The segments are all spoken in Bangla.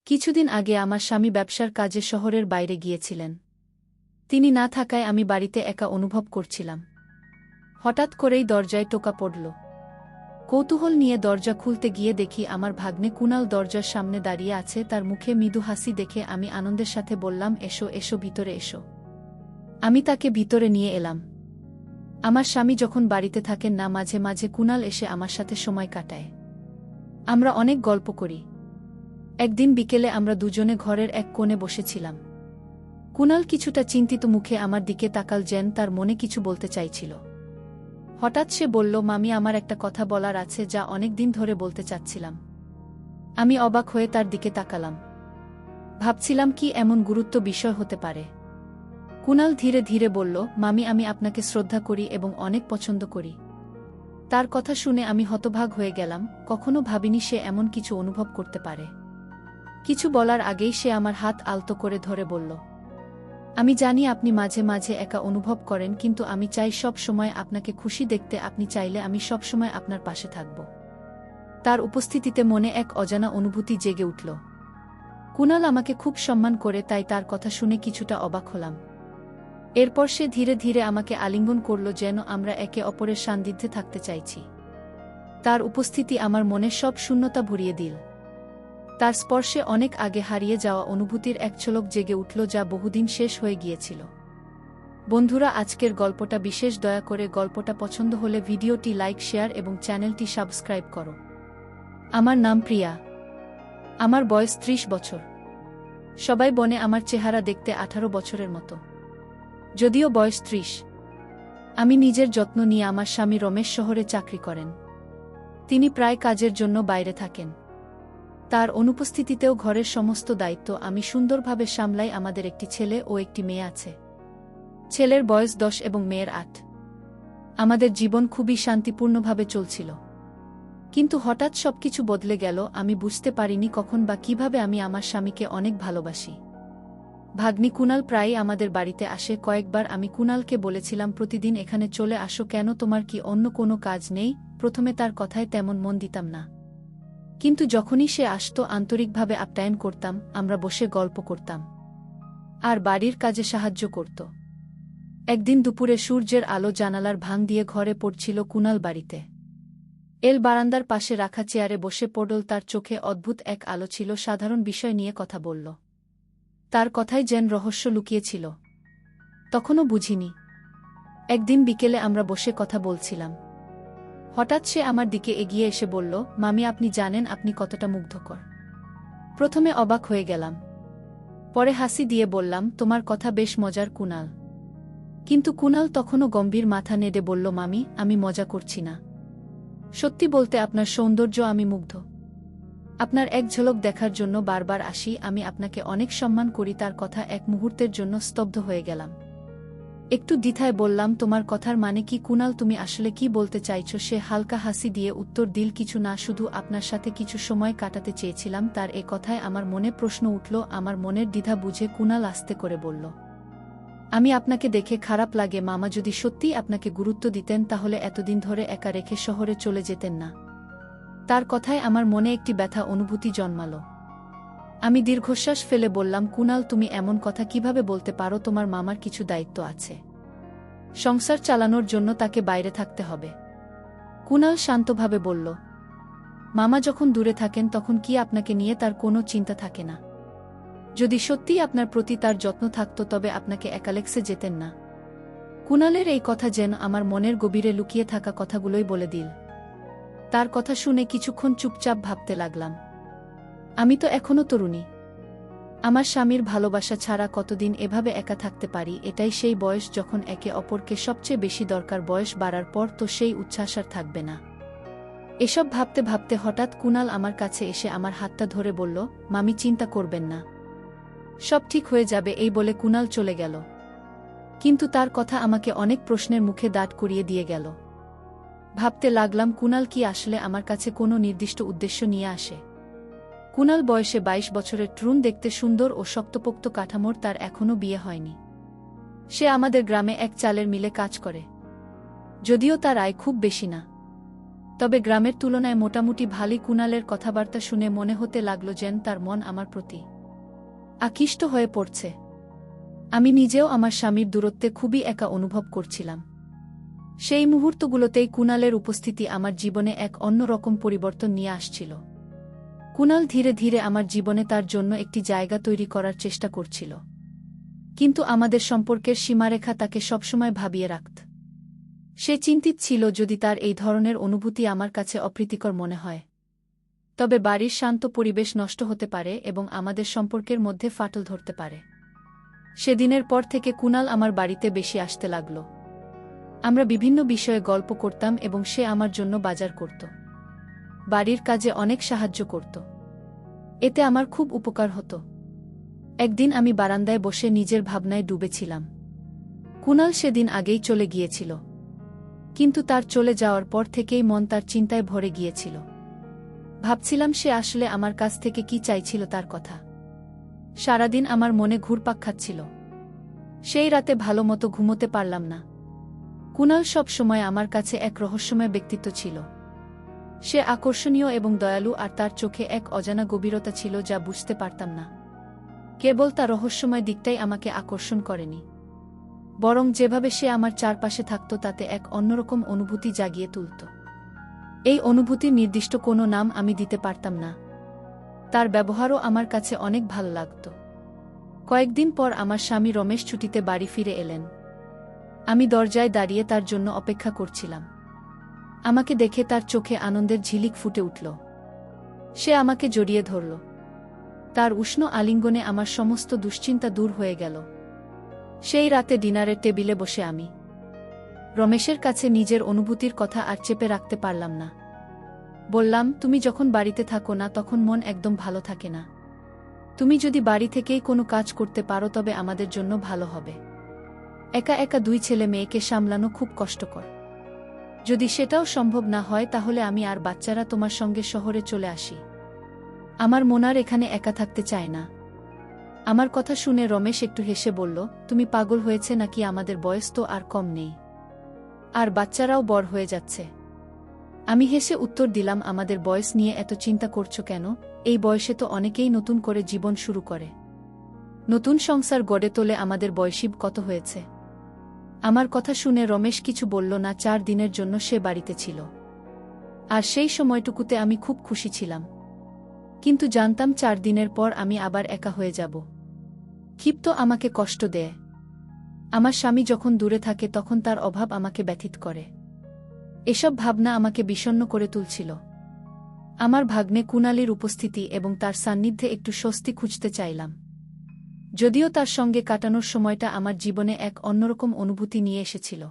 কিছুদিন আগে আমার স্বামী ব্যবসার কাজে শহরের বাইরে গিয়েছিলেন। তিনি না থাকায় আমি বাড়িতে একা অনুভব করছিলাম। হঠাৎ করেই দরজায় টোকা পড়ল। কৌতূহল নিয়ে দরজা খুলতে গিয়ে দেখি আমার ভাগ্নে কুনাল দরজার সামনে দাঁড়িয়ে আছে। তার মুখে মৃদু হাসি দেখে আমি আনন্দের সাথে বললাম, এসো এসো, ভিতরে এসো। আমি তাকে ভিতরে নিয়ে এলাম। আমার স্বামী যখন বাড়িতে থাকেন না, মাঝে মাঝে কুনাল এসে আমার সাথে সময় কাটায়। আমরা অনেক গল্প করি। একদিন বিকেলে আমরা দুজনে ঘরের এক কোণে বসেছিলাম। কুনাল কিছুটা চিন্তিত মুখে আমার দিকে তাকাল, যেন তার মনে কিছু বলতে চাইছিল। হঠাৎ সে বলল, মামি, আমার একটা কথা বলার আছে যা অনেক দিন ধরে বলতে চাচ্ছিলাম। আমি অবাক হয়ে তার দিকে তাকালাম। ভাবছিলাম কি এমন গুরুত্ব বিষয় হতে পারে। কুনাল ধীরে ধীরে বলল, মামি, আমি আপনাকে শ্রদ্ধা করি এবং অনেক পছন্দ করি। তার কথা শুনে আমি হতভাগ হয়ে গেলাম। কখনো ভাবিনি সে এমন কিছু অনুভব করতে পারে। কিছু বলার আগেই সে আমার হাত আলতো করে ধরে বলল, আমি জানি আপনি মাঝে মাঝে একা অনুভব করেন, কিন্তু আমি চাই সব সময় আপনাকে খুশি দেখতে। আপনি চাইলে আমি সব সময় আপনার পাশে থাকব। তার উপস্থিতিতে মনে এক অজানা অনুভূতি জেগে উঠল। কুনাল আমাকে খুব সম্মান করে, তাই তার কথা শুনে কিছুটা অবাক হলাম। এরপর সে ধীরে ধীরে আমাকে আলিঙ্গন করল, যেন আমরা একে অপরের সান্নিধ্যে থাকতে চাইছি। তার উপস্থিতি আমার মনের সব শূন্যতা ভরিয়ে দিল। তার স্পর্শে অনেক আগে হারিয়ে যাওয়া অনুভূতির এক ঝলক জেগে উঠল, যা বহুদিন শেষ হয়ে গিয়েছিল। বন্ধুরা, আজকের গল্পটা বিশেষ। দয়া করে গল্পটা পছন্দ হলে ভিডিওটি লাইক, শেয়ার এবং চ্যানেলটি সাবস্ক্রাইব করো। আমার নাম প্রিয়া। আমার বয়স 30 বছর। সবাই বনে আমার চেহারা দেখতে 18 বছরের মতো, যদিও বয়স 30। আমি নিজের যত্ন নিয়ে আমার স্বামী রমেশ শহরে চাকরি করেন। তিনি প্রায় কাজের জন্য বাইরে থাকেন। তার অনুপস্থিতিতেও ঘরের সমস্ত দায়িত্ব আমি সুন্দরভাবে সামলাই। আমাদের একটি ছেলে ও একটি মেয়ে আছে। ছেলের বয়স 10 এবং মেয়ের 8। আমাদের জীবন খুবই শান্তিপূর্ণভাবে চলছিল। কিন্তু হঠাৎ সবকিছু বদলে গেল। আমি বুঝতে পারিনি কখন বা কিভাবে। আমি আমার স্বামীকে অনেক ভালোবাসি। ভাগ্নি কুনাল প্রায়ই আমাদের বাড়িতে আসে। কয়েকবার আমি কুনালকে বলেছিলাম, প্রতিদিন এখানে চলে আসো কেন? তোমার কি অন্য কোনো কাজ নেই? প্রথমে তার কথায় তেমন মন দিতাম না, কিন্তু যখনই সে আসত আন্তরিকভাবে আপ্যায়ন করতাম। আমরা বসে গল্প করতাম আর বাড়ির কাজে সাহায্য করত। একদিন দুপুরে সূর্যের আলো জানালার ভাঙ দিয়ে ঘরে পড়ছিল। কুনাল বাড়িতে এল বারান্দার পাশে রাখা চেয়ারে বসে পড়ল। তার চোখে অদ্ভুত এক আলো ছিল। সাধারণ বিষয় নিয়ে কথা বলল। তার কথায় যেন রহস্য লুকিয়েছিল। তখনও বুঝিনি। একদিন বিকেলে আমরা বসে কথা বলছিলাম। হঠাৎ সে আমার দিকে এগিয়ে এসে বলল, মামি, আপনি জানেন আপনি কতটা মুগ্ধকর। প্রথমে অবাক হয়ে গেলাম, পরে হাসি দিয়ে বললাম, তোমার কথা বেশ মজার কুনাল। কিন্তু কুনাল তখনও গম্ভীর মাথা নেড়ে বলল, মামি, আমি মজা করছি না। সত্যি বলতে আপনার সৌন্দর্য আমি মুগ্ধ। আপনার এক ঝলক দেখার জন্য বারবার আসি। আমি আপনাকে অনেক সম্মান করি। তার কথা এক মুহূর্তের জন্য স্তব্ধ হয়ে গেলাম। একটু দ্বিধায় বললাম, তোমার কথার মানে কি কুনাল? তুমি আসলে কি বলতে চাইছো? সে হালকা হাসি দিয়ে উত্তর দিল, কিছু না, শুধু আপনার সাথে কিছু সময় কাটাতে চেয়েছিলাম। তার এ কথায় আমার মনে প্রশ্ন উঠল। আমার মনের দ্বিধা বুঝে কুনাল আস্তে করে বলল, আমি আপনাকে দেখে খারাপ লাগে মামা। যদি সত্যিই আপনাকে গুরুত্ব দিতেন তাহলে এতদিন ধরে একা রেখে শহরে চলে যেতেন না। তার কথায় আমার মনে একটি ব্যথা অনুভূতি জন্মালো। আমি দীর্ঘশ্বাস ফেলে বললাম, কুনাল, তুমি এমন কথা কিভাবে বলতে পারো? তোমার মামার কিছু দায়িত্ব আছে। সংসার চালানোর জন্য তাকে বাইরে থাকতে হবে। কুনাল শান্তভাবে বলল, মামা যখন দূরে থাকেন তখন কি আপনাকে নিয়ে তার কোনো চিন্তা থাকে না? যদি সত্যিই আপনার প্রতি তার যত্ন থাকত তবে আপনাকে একালেক্সে যেতেন না। কুনালের এই কথা যেন আমার মনের গভীরে লুকিয়ে থাকা কথাগুলোই বলে দিল। তার কথা শুনে কিছুক্ষণ চুপচাপ ভাবতে লাগলাম। আমি তো এখনো তরুণী। আমার স্বামীর ভালোবাসা ছাড়া কতদিন এভাবে একা থাকতে পারি? এটাই সেই বয়স যখন একে অপরকে সবচেয়ে বেশি দরকার। বয়স বাড়ার পর তো সেই উচ্ছ্বাস আর থাকবে না। এসব ভাবতে ভাবতে হঠাৎ কুনাল আমার কাছে এসে আমার হাতটা ধরে বলল, মামি, চিন্তা করবেন না, সব ঠিক হয়ে যাবে। এই বলে কুনাল চলে গেল। কিন্তু তার কথা আমাকে অনেক প্রশ্নের মুখে দাঁড় করিয়ে দিয়ে গেল। ভাবতে লাগলাম, কুনাল কি আসলে আমার কাছে কোনো নির্দিষ্ট উদ্দেশ্য নিয়ে আসে? কুনাল বয়সে 22 বছরের, তরুণ, দেখতে সুন্দর ও শক্তপোক্ত কাঠামোর। তার এখনও বিয়ে হয়নি। সে আমাদের গ্রামে এক চালের মিলে কাজ করে, যদিও তার আয় খুব বেশি না। তবে গ্রামের তুলনায় মোটামুটি ভালোই। কুণালের কথাবার্তা শুনে মনে হতে লাগল যেন তার মন আমার প্রতি আকৃষ্ট হয়ে পড়ছে। আমি নিজেও আমার স্বামীর দূরত্বে খুবই একা অনুভব করছিলাম। সেই মুহূর্তগুলোতেই কুণালের উপস্থিতি আমার জীবনে এক অন্যরকম পরিবর্তন নিয়ে আসছিল। কুণাল ধীরে ধীরে আমার জীবনে তার জন্য একটি জায়গা তৈরি করার চেষ্টা করছিল, কিন্তু আমাদের সম্পর্কের সীমারেখা তাকে সবসময় ভাবিয়ে রাখত। সে চিন্তিত ছিল যদি তার এই ধরনের অনুভূতি আমার কাছে অপ্রীতিকর মনে হয়, তবে বাড়ির শান্ত পরিবেশ নষ্ট হতে পারে এবং আমাদের সম্পর্কের মধ্যে ফাটল ধরতে পারে। সেদিনের পর থেকে কুণাল আমার বাড়িতে বেশি আসতে লাগল। আমরা বিভিন্ন বিষয়ে গল্প করতাম এবং সে আমার জন্য বাজার করত, বাড়ির কাজে অনেক সাহায্য করত। এতে আমার খুব উপকার হতো। একদিন আমি বারান্দায় বসে নিজের ভাবনায় ডুবেছিলাম। কুণাল সেদিন আগেই চলে গিয়েছিল, কিন্তু তার চলে যাওয়ার পর থেকেই মন তার চিন্তায় ভরে গিয়েছিল। ভাবছিলাম সে আসলে আমার কাছ থেকে কি চাইছিল তার কথা। সারাদিন আমার মনে ঘুরপাক খাচ্ছিল। সেই রাতে ভালো মতো ঘুমোতে পারলাম না। কুণাল সব সময় আমার কাছে এক রহস্যময় ব্যক্তিত্ব ছিল। সে আকর্ষণীয় এবং দয়ালু, আর তার চোখে এক অজানা গভীরতা ছিল যা বুঝতে পারতাম না। কেবল তার রহস্যময় দিকটাই আমাকে আকর্ষণ করেনি, বরং যেভাবে সে আমার চারপাশে থাকত তাতে এক অন্যরকম অনুভূতি জাগিয়ে তুলত। এই অনুভূতির নির্দিষ্ট কোনো নাম আমি দিতে পারতাম না। তার ব্যবহারও আমার কাছে অনেক ভালো লাগত। কয়েকদিন পর আমার স্বামী রমেশ ছুটিতে বাড়ি ফিরে এলেন। আমি দরজায় দাঁড়িয়ে তার জন্য অপেক্ষা করছিলাম। আমাকে দেখে তার চোখে আনন্দের ঝিলিক ফুটে উঠল। সে আমাকে জড়িয়ে ধরল। তার উষ্ণ আলিঙ্গনে আমার সমস্ত দুশ্চিন্তা দূর হয়ে গেল। সেই রাতে ডিনারের টেবিলে বসে আমি রমেশের কাছে নিজের অনুভূতির কথা আর চেপে রাখতে পারলাম না। বললাম, তুমি যখন বাড়িতে থাকো না তখন মন একদম ভালো থাকে না। তুমি যদি বাড়ি থেকেই কোনো কাজ করতে পারো তবে আমাদের জন্য ভালো হবে। একা একা দুই ছেলে মেয়েকে সামলানো খুব কষ্টকর। যদি সেটাও সম্ভব না হয় তাহলে আমি আর বাচ্চারা তোমার সঙ্গে শহরে চলে আসি। আমার মন আর এখানে একা থাকতে চায় না। আমার কথা শুনে রমেশ একটু হেসে বলল, তুমি পাগল হয়েছে নাকি? আমাদের বয়স তো আর কম নেই, আর বাচ্চারাও বড় হয়ে যাচ্ছে। আমি হেসে উত্তর দিলাম, আমাদের বয়স নিয়ে এত চিন্তা করছো কেন? এই বয়সে তো অনেকেই নতুন করে জীবন শুরু করে, নতুন সংসার গড়ে তোলে। আমাদের বয়সী কত হয়েছে? আমার কথা শুনে রমেশ কিছু বলল না। 4 দিনের জন্য সে বাড়িতে ছিল, আর সেই সময়টুকুতে আমি খুব খুশি ছিলাম। কিন্তু জানতাম 4 দিনের পর আমি আবার একা হয়ে যাব। ক্ষিপ্ত আমাকে কষ্ট দেয়। আমার স্বামী যখন দূরে থাকে তখন তার অভাব আমাকে ব্যথিত করে। এসব ভাবনা আমাকে বিষণ্ণ করে তুলছিল। আমার ভাগ্নে কুণালীর উপস্থিতি এবং তার সান্নিধ্যে একটু স্বস্তি খুঁজতে চাইলাম, যদিও তার সঙ্গে কাটানোর সময়টা আমার জীবনে এক অন্যরকম অনুভূতি নিয়ে এসেছিল।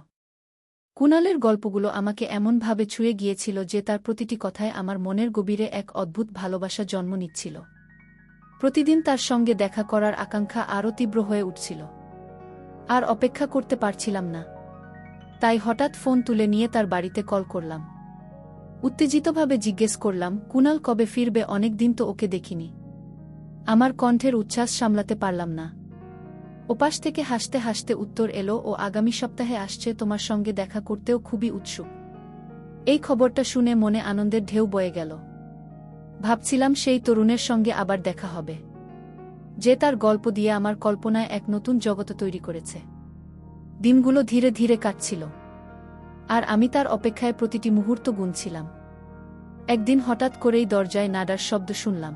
কুণালের গল্পগুলো আমাকে এমনভাবে ছুঁয়ে গিয়েছিল যে তার প্রতিটি কথায় আমার মনের গভীরে এক অদ্ভুত ভালোবাসা জন্ম নিচ্ছিল। প্রতিদিন তার সঙ্গে দেখা করার আকাঙ্ক্ষা আরও তীব্র হয়ে উঠছিল। আর অপেক্ষা করতে পারছিলাম না। তাই হঠাৎ ফোন তুলে নিয়ে তার বাড়িতে কল করলাম। উত্তেজিতভাবে জিজ্ঞেস করলাম, কুণাল কবে ফিরবে? অনেক দিন তো ওকে দেখিনি। আমার কণ্ঠের উচ্ছ্বাস সামলাতে পারলাম না। ওপাশ থেকে হাসতে হাসতে উত্তর এলো, ও আগামী সপ্তাহে আসছে, তোমার সঙ্গে দেখা করতেও খুবই উৎসুক। এই খবরটা শুনে মনে আনন্দের ঢেউ বয়ে গেল। ভাবছিলাম সেই তরুণের সঙ্গে আবার দেখা হবে, যে তার গল্প দিয়ে আমার কল্পনায় এক নতুন জগৎ তৈরি করেছে। দিনগুলো ধীরে ধীরে কাটছিল, আর আমি তার অপেক্ষায় প্রতিটি মুহূর্ত গুনছিলাম। একদিন হঠাৎ করেই দরজায় নাড়ার শব্দ শুনলাম।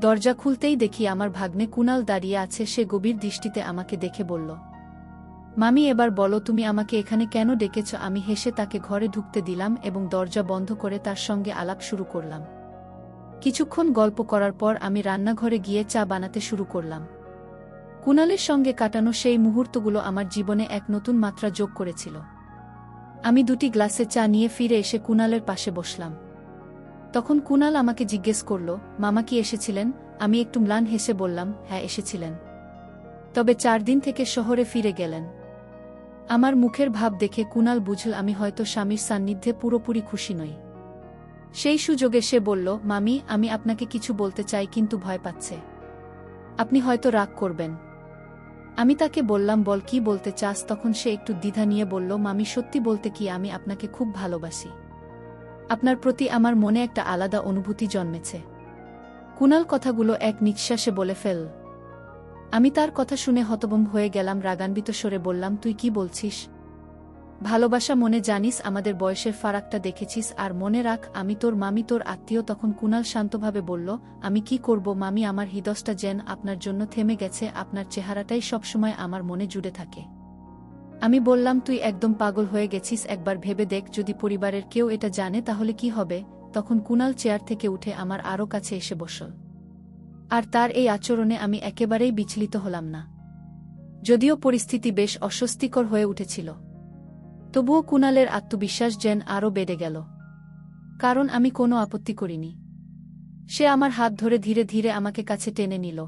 দরজা খুলতেই দেখি আমার ভাগ্নে কুণাল দাঁড়িয়ে আছে। সে গভীর দৃষ্টিতে আমাকে দেখে বলল, মামি, এবার বলো তুমি আমাকে এখানে কেন ডেকেছ? আমি হেসে তাকে ঘরে ঢুকতে দিলাম এবং দরজা বন্ধ করে তার সঙ্গে আলাপ শুরু করলাম। কিছুক্ষণ গল্প করার পর আমি রান্নাঘরে গিয়ে চা বানাতে শুরু করলাম। কুণালের সঙ্গে কাটানো সেই মুহূর্তগুলো আমার জীবনে এক নতুন মাত্রা যোগ করেছিল। আমি 2টি গ্লাসে চা নিয়ে ফিরে এসে কুণালের পাশে বসলাম। তখন কুণাল আমাকে জিজ্ঞেস করল, মামা কি এসেছিলেন? আমি একটু ম্লান হেসে বললাম, হ্যাঁ এসেছিলেন, তবে 4 দিন থেকে শহরে ফিরে গেলেন। আমার মুখের ভাব দেখে কুণাল বুঝল আমি হয়তো স্বামীর সান্নিধ্যে পুরোপুরি খুশি নই। সেই সুযোগে সে বলল, মামি, আমি আপনাকে কিছু বলতে চাই কিন্তু ভয় পাচ্ছে। আপনি হয়তো রাগ করবেন। আমি তাকে বললাম, বল, কি বলতে চাস? তখন সে একটু দ্বিধা নিয়ে বলল, মামি, সত্যি বলতে কি আমি আপনাকে খুব ভালোবাসি। আপনার প্রতি আমার মনে একটা আলাদা অনুভূতি জন্মেছে। কুনাল কথাগুলো এক নিঃশ্বাসে বলে ফেল। আমি তার কথা শুনে হতভম্ব হয়ে গেলাম। রাগান্বিত স্বরে বললাম, তুই কি বলছিস? ভালোবাসা মনে জানিস, আমাদের বয়সের ফারাকটা দেখেছিস, আর মনে রাখ আমি তোর মামি, তোর আত্মীয়। তখন কুনাল শান্তভাবে বলল, আমি কি করব মামি, আমার হৃদয়টা যেন আপনার জন্য থেমে গেছে, আপনার চেহারাটাই সবসময় আমার মনে জুড়ে থাকে। আমি বললাম, তুই একদম পাগল হয়ে গেছিস, একবার ভেবে দেখ, যদি পরিবারের কেউ এটা জানে তাহলে কি হবে? তখন কুনাল চেয়ার থেকে উঠে আমার আরও কাছে এসে বসল। আর তার এই আচরণে আমি একেবারেই বিচলিত হলাম না। যদিও পরিস্থিতি বেশ অস্বস্তিকর হয়ে উঠেছিল, তবুও কুনালের আত্মবিশ্বাস যেন আরও বেড়ে গেল। কারণ আমি কোনো আপত্তি করিনি। সে আমার হাত ধরে ধীরে ধীরে আমাকে কাছে টেনে নিল।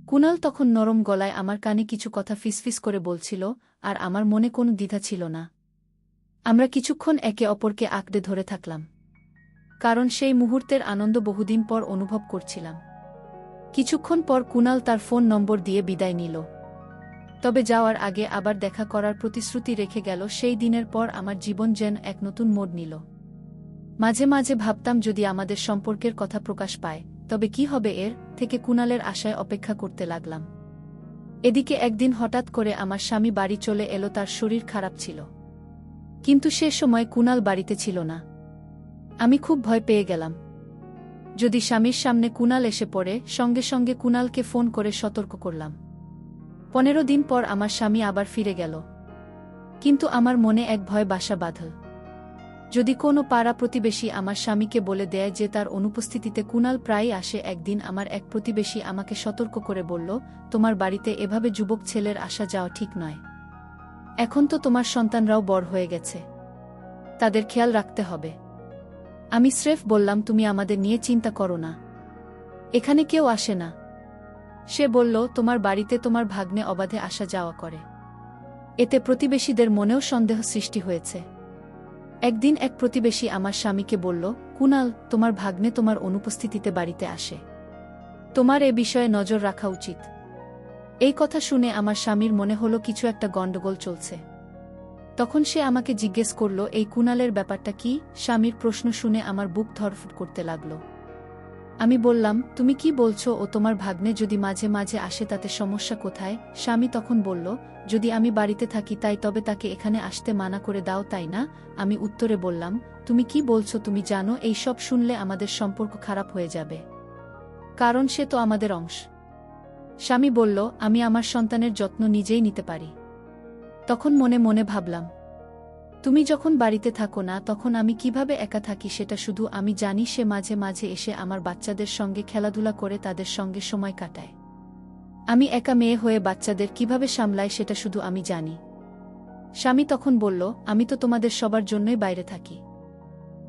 কুনাল তখন নরম গলায় আমার কানে কিছু কথা ফিসফিস করে বলছিল, আর আমার মনে কোনো দ্বিধা ছিল না। আমরা কিছুক্ষণ একে অপরকে আঁকড়ে ধরে থাকলাম, কারণ সেই মুহূর্তের আনন্দ বহুদিন পর অনুভব করছিলাম। কিছুক্ষণ পর কুনাল তার ফোন নম্বর দিয়ে বিদায় নিল, তবে যাওয়ার আগে আবার দেখা করার প্রতিশ্রুতি রেখে গেল। সেই দিনের পর আমার জীবন যেন এক নতুন মোড় নিল। মাঝে মাঝে ভাবতাম, যদি আমাদের সম্পর্কের কথা প্রকাশ পায় তবে কি হবে, এর থেকে কুনালের আশায় অপেক্ষা করতে লাগলাম। এদিকে একদিন হঠাৎ করে আমার স্বামী বাড়ি চলে এলো। তার শরীর খারাপ ছিল, কিন্তু সে সময় কুনাল বাড়িতে ছিল না। আমি খুব ভয় পেয়ে গেলাম, যদি স্বামীর সামনে কুনাল এসে পড়ে। সঙ্গে সঙ্গে কুনালকে ফোন করে সতর্ক করলাম। 15 দিন পর আমার স্বামী আবার ফিরে গেল, কিন্তু আমার মনে এক ভয় বাসা বাঁধল। যদি কোনো পাড়া প্রতিবেশী আমার স্বামীকে বলে দেয় যে তার অনুপস্থিতিতে কুনাল প্রায়ই আসে। একদিন আমার এক প্রতিবেশী আমাকে সতর্ক করে বলল, তোমার বাড়িতে এভাবে যুবক ছেলের আসা যাওয়া ঠিক নয়। এখন তো তোমার সন্তানরাও বড় হয়ে গেছে, তাদের খেয়াল রাখতে হবে। আমি স্রেফ বললাম, তুমি আমাদের নিয়ে চিন্তা করো না, এখানে কেউ আসে না। সে বলল, তোমার বাড়িতে তোমার ভাগ্নে অবাধে আসা যাওয়া করে, এতে প্রতিবেশীদের মনেও সন্দেহ সৃষ্টি হয়েছে। একদিন এক প্রতিবেশী আমার স্বামীকে বলল, কুনাল, তোমার ভাগ্নে তোমার অনুপস্থিতিতে বাড়িতে আসে, তোমার এ বিষয়ে নজর রাখা উচিত। এই কথা শুনে আমার স্বামীর মনে হলো কিছু একটা গণ্ডগোল চলছে। তখন সে আমাকে জিজ্ঞেস করল, এই কুনালের ব্যাপারটা কি? স্বামীর প্রশ্ন শুনে আমার বুক ধড়ফড় করতে লাগল। আমি বললাম, তুমি কি বলছো? ও তোমার ভাগ্নে যদি মাঝে মাঝে আসে তাতে সমস্যা কোথায়? স্বামী তখন বলল, যদি আমি বাড়িতে থাকি তাই তবে তাকে এখানে আসতে মানা করে দাও, তাই না? আমি উত্তরে বললাম, তুমি কি বলছো? তুমি জানো এই সব শুনলে আমাদের সম্পর্ক খারাপ হয়ে যাবে, কারণ সে তো আমাদের অংশ। স্বামী বলল, আমি আমার সন্তানের যত্ন নিজেই নিতে পারি। তখন মনে মনে ভাবলাম, তুমি যখন বাড়িতে থাকো না তখন আমি কিভাবে একা থাকি সেটা শুধু আমি জানি। সে মাঝে মাঝে এসে আমার বাচ্চাদের সঙ্গে খেলাধুলা করে তাদের সঙ্গে সময় কাটায়। আমি একা মেয়ে হয়ে বাচ্চাদের কিভাবে সামলাই সেটা শুধু আমি জানি। স্বামী তখন বলল, আমি তো তোমাদের সবার জন্যই বাইরে থাকি,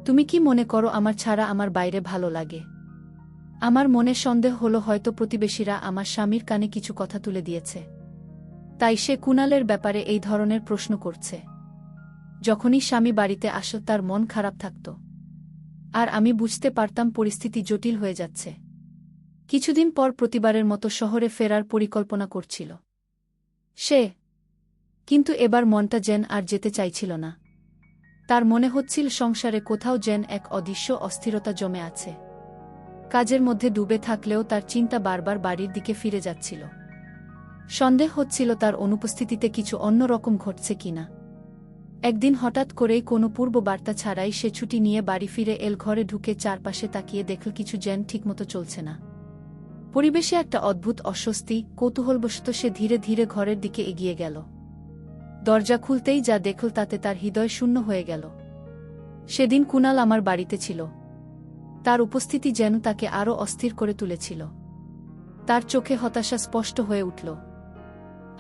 তুমি কি মনে করো আমার ছাড়া আমার বাইরে ভালো লাগে? আমার মনে সন্দেহ হলো, হয়তো প্রতিবেশীরা আমার স্বামীর কানে কিছু কথা তুলে দিয়েছে, তাই সে কুনালের ব্যাপারে এই ধরনের প্রশ্ন করছে। যখনই স্বামী বাড়িতে আসত তার মন খারাপ থাকত, আর আমি বুঝতে পারতাম পরিস্থিতি জটিল হয়ে যাচ্ছে। কিছুদিন পর প্রতিবারের মতো শহরে ফেরার পরিকল্পনা করছিল সে, কিন্তু এবার মনটা যেন আর যেতে চাইছিল না। তার মনে হচ্ছিল সংসারে কোথাও যেন এক অদৃশ্য অস্থিরতা জমে আছে। কাজের মধ্যে ডুবে থাকলেও তার চিন্তা বারবার বাড়ির দিকে ফিরে যাচ্ছিল। সন্দেহ হচ্ছিল তার অনুপস্থিতিতে কিছু অন্যরকম ঘটছে কিনা। একদিন হঠাৎ করেই কোনো পূর্ব বার্তা ছাড়াই সে ছুটি নিয়ে বাড়ি ফিরে এল। ঘরে ঢুকে চারপাশে তাকিয়ে দেখল কিছু যেন ঠিকমতো চলছে না। পরিবেশে একটা অদ্ভুত অস্বস্তি। কৌতূহলবশত সে ধীরে ধীরে ঘরের দিকে এগিয়ে গেল। দরজা খুলতেই যা দেখল তাতে তার হৃদয় শূন্য হয়ে গেল। সেদিন কুনাল আমার বাড়িতে ছিল, তার উপস্থিতি যেন তাকে আরও অস্থির করে তুলেছিল। তার চোখে হতাশা স্পষ্ট হয়ে উঠল,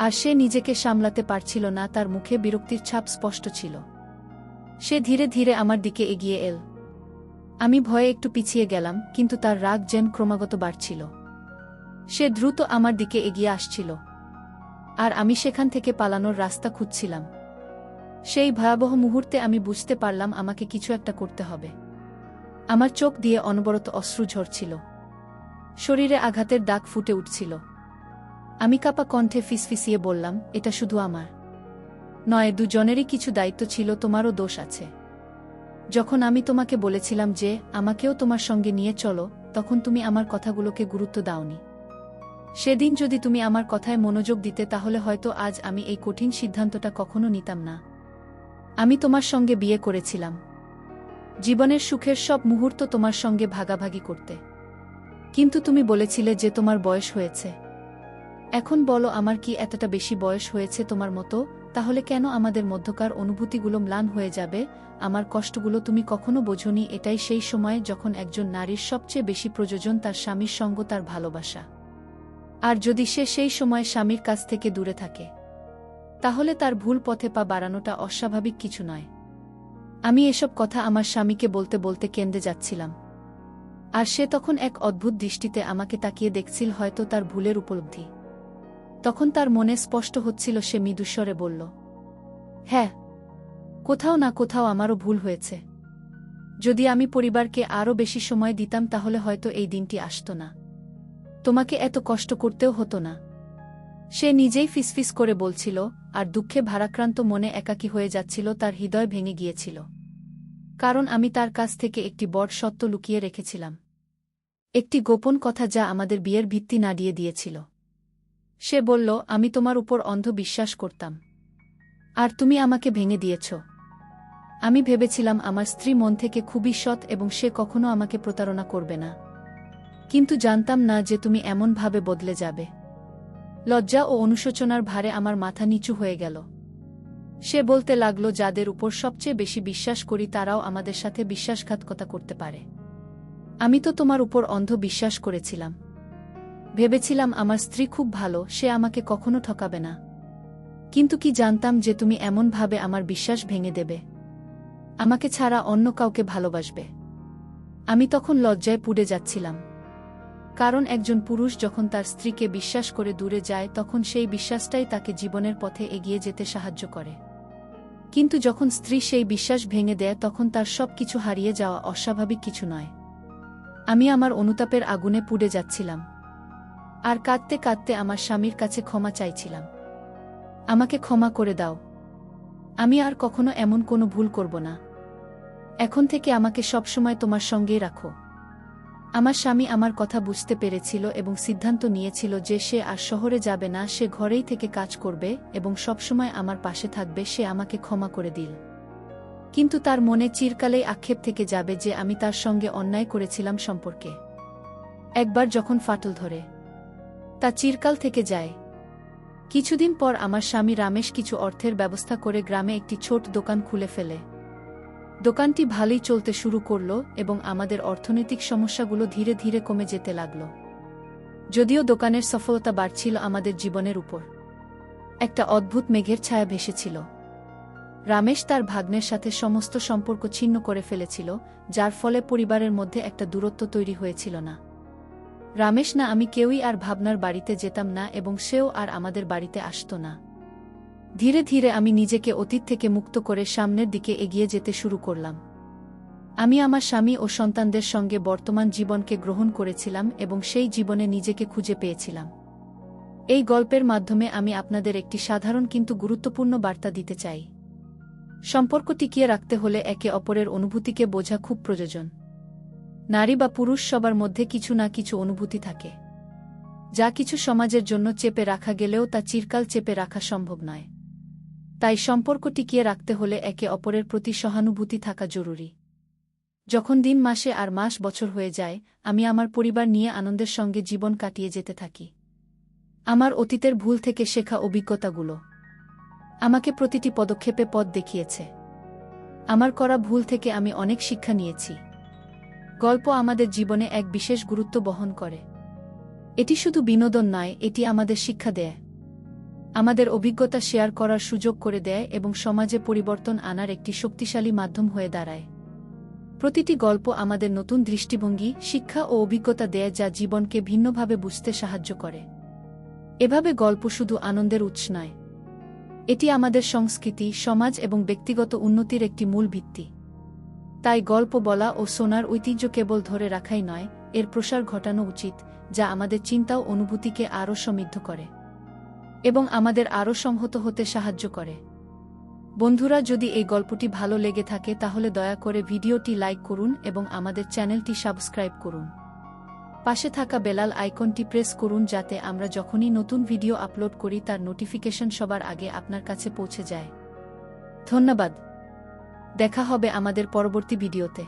আর সে নিজেকে সামলাতে পারছিল না। তার মুখে বিরক্তির ছাপ স্পষ্ট ছিল। সে ধীরে ধীরে আমার দিকে এগিয়ে এল। আমি ভয়ে একটু পিছিয়ে গেলাম, কিন্তু তার রাগ যেন ক্রমাগত বাড়ছিল। সে দ্রুত আমার দিকে এগিয়ে আসছিল, আর আমি সেখান থেকে পালানোর রাস্তা খুঁজছিলাম। সেই ভয়াবহ মুহূর্তে আমি বুঝতে পারলাম আমাকে কিছু একটা করতে হবে। আমার চোখ দিয়ে অনবরত অশ্রু ঝরছিল, শরীরে আঘাতের দাগ ফুটে উঠছিল। আমি কাঁপা কণ্ঠে ফিসফিসিয়ে বললাম, এটা শুধু আমার নয়, দুজনেরই কিছু দায়িত্ব ছিল, তোমারও দোষ আছে। যখন আমি তোমাকে বলেছিলাম যে আমাকেও তোমার সঙ্গে নিয়ে চলো, তখন তুমি আমার কথাগুলোকে গুরুত্ব দাওনি। সেদিন যদি তুমি আমার কথায় মনোযোগ দিতে তাহলে হয়তো আজ আমি এই কঠিন সিদ্ধান্তটা কখনো নিতাম না। আমি তোমার সঙ্গে বিয়ে করেছিলাম জীবনের সুখের সব মুহূর্ত তোমার সঙ্গে ভাগাভাগি করতে। কিন্তু তুমি বলেছিলে যে তোমার বয়স হয়েছে। এখন বলো, আমার কি এতটা বেশি বয়স হয়েছে তোমার মতো? তাহলে কেন আমাদের মধ্যকার অনুভূতিগুলো ম্লান হয়ে যাবে? আমার কষ্টগুলো তুমি কখনো বোঝোনি। এটাই সেই সময় যখন একজন নারীর সবচেয়ে বেশি প্রয়োজন তার স্বামীর সঙ্গ, তার ভালোবাসা। আর যদি সে সেই সময় স্বামীর কাছ থেকে দূরে থাকে, তাহলে তার ভুল পথে পা বাড়ানোটা অস্বাভাবিক কিছু নয়। আমি এসব কথা আমার স্বামীকে বলতে বলতে কেঁদে যাচ্ছিলাম। আর সে তখন এক অদ্ভুত দৃষ্টিতে আমাকে তাকিয়ে দেখছিল, হয়তো তার ভুলের উপলব্ধি তখন তার মনে স্পষ্ট হচ্ছিল। সে মৃদুস্বরে বলল, হ্যাঁ, কোথাও না কোথাও আমারও ভুল হয়েছে। যদি আমি পরিবারকে আরও বেশি সময় দিতাম তাহলে হয়তো এই দিনটি আসত না, তোমাকে এত কষ্ট করতেও হতো না। সে নিজেই ফিসফিস করে বলছিল, আর দুঃখে ভারাক্রান্ত মনে একাকী হয়ে যাচ্ছিল। তার হৃদয় ভেঙে গিয়েছিল, কারণ আমি তার কাছ থেকে একটি বড় সত্য লুকিয়ে রেখেছিলাম, একটি গোপন কথা যা আমাদের বিয়ের ভিত্তি নাড়িয়ে দিয়েছিল। সে বলল, আমি তোমার উপর অন্ধ বিশ্বাস করতাম, আর তুমি আমাকে ভেঙে দিয়েছ। আমি ভেবেছিলাম আমার স্ত্রী মন থেকে খুবই সৎ এবং সে কখনো আমাকে প্রতারণা করবে না, কিন্তু জানতাম না যে তুমি এমনভাবে বদলে যাবে। লজ্জা ও অনুশোচনার ভারে আমার মাথা নিচু হয়ে গেল। সে বলতে লাগল, যাদের উপর সবচেয়ে বেশি বিশ্বাস করি তারাও আমাদের সাথে বিশ্বাসঘাতকতা করতে পারে। আমি তো তোমার উপর অন্ধ বিশ্বাস করেছিলাম, ভেবেছিলাম আমার স্ত্রী খুব ভালো, সে আমাকে কখনো ঠকাবে না। কিন্তু কি জানতাম যে তুমি এমনভাবে আমার বিশ্বাস ভেঙে দেবে, আমাকে ছাড়া অন্য কাউকে ভালোবাসবে। আমি তখন লজ্জায় পুড়ে যাচ্ছিলাম, কারণ একজন পুরুষ যখন তার স্ত্রীকে বিশ্বাস করে দূরে যায় তখন সেই বিশ্বাসটাই তাকে জীবনের পথে এগিয়ে যেতে সাহায্য করে। কিন্তু যখন স্ত্রী সেই বিশ্বাস ভেঙে দেয় তখন তার সব কিছু হারিয়ে যাওয়া অস্বাভাবিক কিছু নয়। আমি আমার অনুতাপের আগুনে পুড়ে যাচ্ছিলাম, আর কাঁদতে কাঁদতে আমার স্বামীর কাছে ক্ষমা চাইছিলাম। আমাকে ক্ষমা করে দাও, আমি আর কখনো এমন কোনো ভুল করব না। এখন থেকে আমাকে সবসময় তোমার সঙ্গেই রাখো। আমার স্বামী আমার কথা বুঝতে পেরেছিল এবং সিদ্ধান্ত নিয়েছিল যে সে আর শহরে যাবে না, সে ঘরেই থেকে কাজ করবে এবং সবসময় আমার পাশে থাকবে। সে আমাকে ক্ষমা করে দিল, কিন্তু তার মনে চিরকালেই আক্ষেপ থেকে যাবে যে আমি তার সঙ্গে অন্যায় করেছিলাম সম্পর্কে। একবার যখন ফাটল ধরে, তা চিরকাল থেকে যায়। কিছুদিন পর আমার স্বামী রামেশ কিছু অর্থের ব্যবস্থা করে গ্রামে একটি ছোট দোকান খুলে ফেলে। দোকানটি ভালোই চলতে শুরু করল এবং আমাদের অর্থনৈতিক সমস্যাগুলো ধীরে ধীরে কমে যেতে লাগল। যদিও দোকানের সফলতা বাড়ছিল, আমাদের জীবনের উপর একটা অদ্ভুত মেঘের ছায়া ভেসেছিল। রামেশ তার ভাগ্নের সাথে সমস্ত সম্পর্ক ছিন্ন করে ফেলেছিল, যার ফলে পরিবারের মধ্যে একটা দূরত্ব তৈরি হয়েছিল না। রামেশ না আমি কেউই আর ভাবনার বাড়িতে যেতাম না এবং সেও আর আমাদের বাড়িতে আসত না। ধীরে ধীরে আমি নিজেকে অতীত থেকে মুক্ত করে সামনের দিকে এগিয়ে যেতে শুরু করলাম। আমি আমার স্বামী ও সন্তানদের সঙ্গে বর্তমান জীবনকে গ্রহণ করেছিলাম এবং সেই জীবনে নিজেকে খুঁজে পেয়েছিলাম। এই গল্পের মাধ্যমে আমি আপনাদের একটি সাধারণ কিন্তু গুরুত্বপূর্ণ বার্তা দিতে চাই। সম্পর্ক টিকিয়ে রাখতে হলে একে অপরের অনুভূতিকে বোঝা খুব প্রয়োজন। নারী বা পুরুষ সবার মধ্যে কিছু না কিছু অনুভূতি থাকে, যা কিছু সমাজের জন্য চেপে রাখা গেলেও তা চিরকাল চেপে রাখা সম্ভব নয়। তাই সম্পর্ক টিকিয়ে রাখতে হলে একে অপরের প্রতি সহানুভূতি থাকা জরুরি। যখন দিন মাসে আর মাস বছর হয়ে যায়, আমি আমার পরিবার নিয়ে আনন্দের সঙ্গে জীবন কাটিয়ে যেতে থাকি। আমার অতীতের ভুল থেকে শেখা অভিজ্ঞতাগুলো আমাকে প্রতিটি পদক্ষেপে পথ দেখিয়েছে। আমার করা ভুল থেকে আমি অনেক শিক্ষা নিয়েছি। গল্প আমাদের জীবনে এক বিশেষ গুরুত্ব বহন করে। এটি শুধু বিনোদন নয়, এটি আমাদের শিক্ষা দেয়, আমাদের অভিজ্ঞতা শেয়ার করার সুযোগ করে দেয় এবং সমাজে পরিবর্তন আনার একটি শক্তিশালী মাধ্যম হয়ে দাঁড়ায়। প্রতিটি গল্প আমাদের নতুন দৃষ্টিভঙ্গি, শিক্ষা ও অভিজ্ঞতা দেয় যা জীবনকে ভিন্নভাবে বুঝতে সাহায্য করে। এভাবে গল্প শুধু আনন্দের উৎস নয়, এটি আমাদের সংস্কৃতি, সমাজ এবং ব্যক্তিগত উন্নতির একটি মূল ভিত্তি। তাই গল্প বলা ও শোনার ঐতিহ্য কেবল ধরে রাখাই নয়, এর প্রসার ঘটানো উচিত, যা আমাদের চিন্তা ও অনুভূতিকে আরও সমৃদ্ধ করে এবং আমাদের আরও সংহত হতে সাহায্য করে। বন্ধুরা, যদি এই গল্পটি ভালো লেগে থাকে তাহলে দয়া করে ভিডিওটি লাইক করুন এবং আমাদের চ্যানেলটি সাবস্ক্রাইব করুন। পাশে থাকা বেলাল আইকনটি প্রেস করুন যাতে আমরা যখনই নতুন ভিডিও আপলোড করি তার নোটিফিকেশন সবার আগে আপনার কাছে পৌঁছে যায়। ধন্যবাদ। দেখা হবে আমাদের পরবর্তী ভিডিওতে।